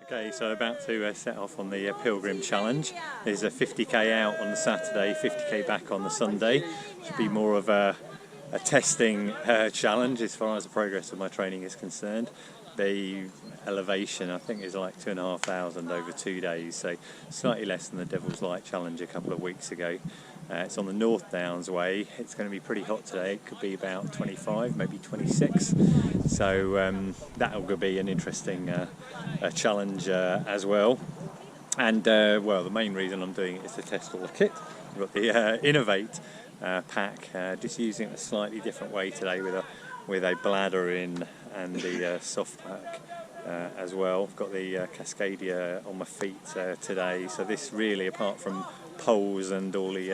Okay, so about to set off on the Pilgrim Challenge. There's a 50k out on the Saturday, 50k back on the Sunday. Should be more of a testing challenge as far as the progress of my training is concerned. The elevation I think is like 2,500 over 2 days, so slightly less than the Devil's Light Challenge a couple of weeks ago. It's on the North Downs way. It's going to be pretty hot today. It could be about 25, maybe 26. So that will be an interesting challenge as well. And well, the main reason I'm doing it is to test all the kit. I've got the Innovate pack, just using it a slightly different way today with a bladder in and the soft pack as well. I've got the Cascadia on my feet today. So this really, apart from poles and all the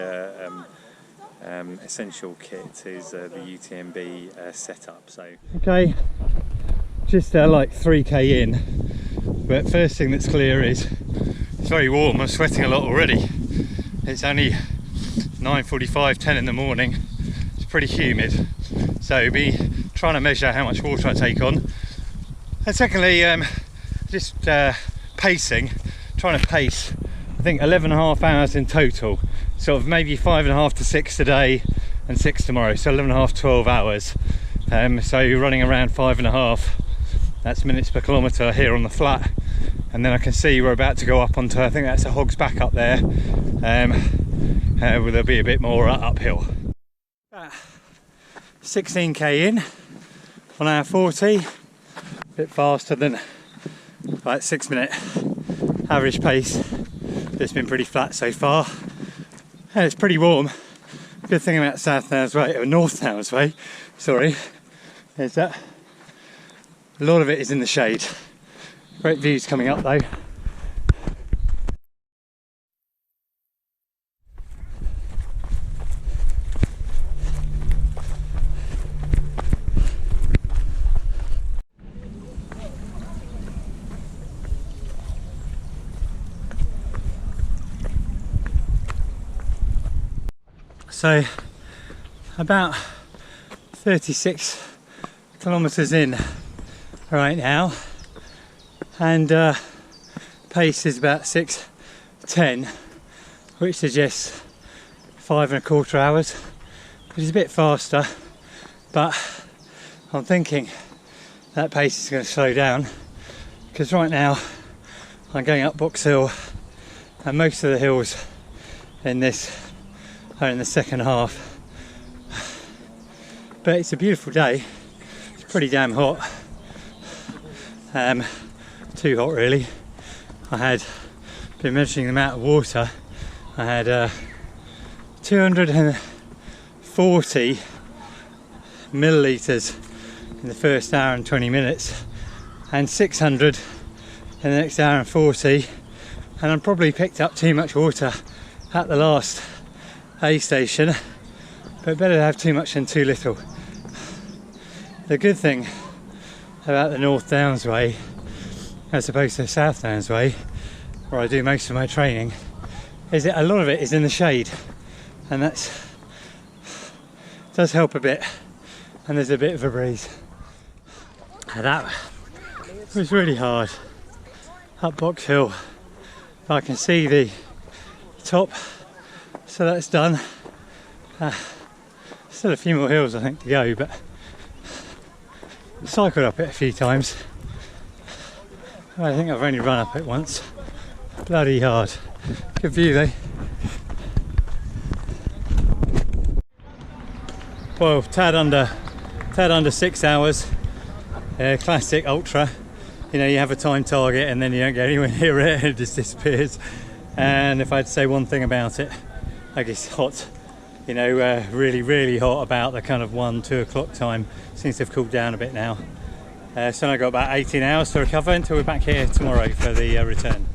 essential kit, is the UTMB setup. So okay, just like 3k in, but first thing that's clear is it's very warm. I'm sweating a lot already. It's only 9:45, 10 in the morning. It's pretty humid, so be trying to measure how much water I take on. And secondly, just pacing, trying to pace. I think 11.5 hours in total, sort of maybe 5.5 to 6 today and 6 tomorrow, so 11.5, 12 hours. So you're running around 5.5, that's minutes per kilometre here on the flat. And then I can see we're about to go up onto, I think that's a Hog's Back up there, where there'll be a bit more uphill. 16k in, 1 hour 40, a bit faster than like 6 minute average pace. It's been pretty flat so far, and it's pretty warm. Good thing about South Downs Way, or North Downs Way, sorry, is that a lot of it is in the shade. Great views coming up though. So about 36 kilometres in right now, and pace is about 6:10, which suggests 5.25 hours, which is a bit faster, but I'm thinking that pace is going to slow down, because right now I'm going up Box Hill, and most of the hills in this are in the second half. But it's a beautiful day. It's pretty damn hot. Too hot really. I had been measuring the amount of water. I had 240 millilitres in the first hour and 20 minutes, and 600 in the next hour and 40. And I probably picked up too much water at the last aid station, but better to have too much than too little. The good thing about the North Downs Way, as opposed to the South Downs Way, where I do most of my training, is that a lot of it is in the shade, and that does help a bit, and there's a bit of a breeze. And that was really hard up Box Hill. I can see the top, so that's done. Still a few more hills I think to go, but cycled up it a few times. I think I've only run up it once. Bloody hard. Good view though. Well, tad under 6 hours. Classic ultra. You know, you have a time target and then you don't get anywhere near it, it just disappears. And if I had to say one thing about it, I guess hot, you know, really hot about the kind of 1-2 o'clock time. Seems to have cooled down a bit now. So I've got about 18 hours to recover until we're back here tomorrow for the return.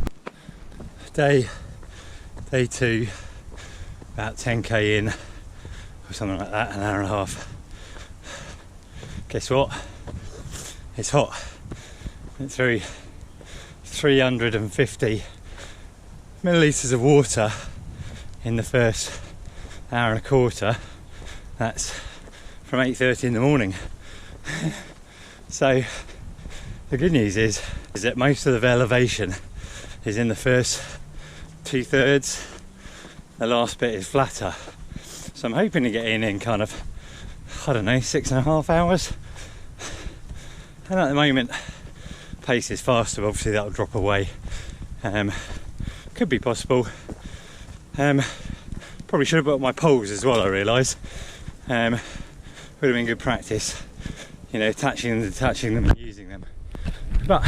Day 2, about 10k in, or something like that, an hour and a half. Guess what? It's hot. It's 350 millilitres of water in the first hour and a quarter. That's from 8:30 in the morning. So The good news is that most of the elevation is in the first 2/3. The last bit is flatter. So I'm hoping to get in kind of, I don't know, 6.5 hours. And at the moment, pace is faster, but obviously that'll drop away. Could be possible. Probably should have bought my poles as well, I realise. Would have been good practice, you know, attaching them and using them. But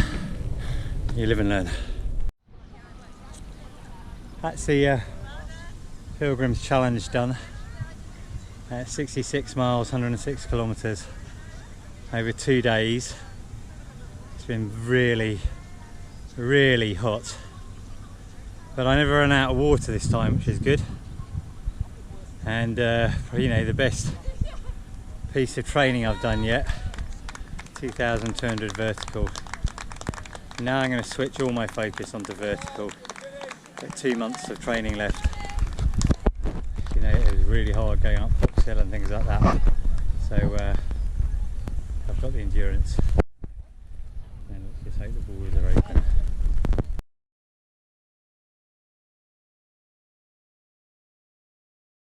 you live and learn. That's the Pilgrim Challenge done. 66 miles, 106 kilometres over 2 days. It's been really, really hot. But I never ran out of water this time, which is good. And you know, the best piece of training I've done yet, 2,200 vertical. Now I'm going to switch all my focus onto vertical. Got 2 months of training left. You know, it was really hard going up Fox Hill and things like that. So I've got the endurance.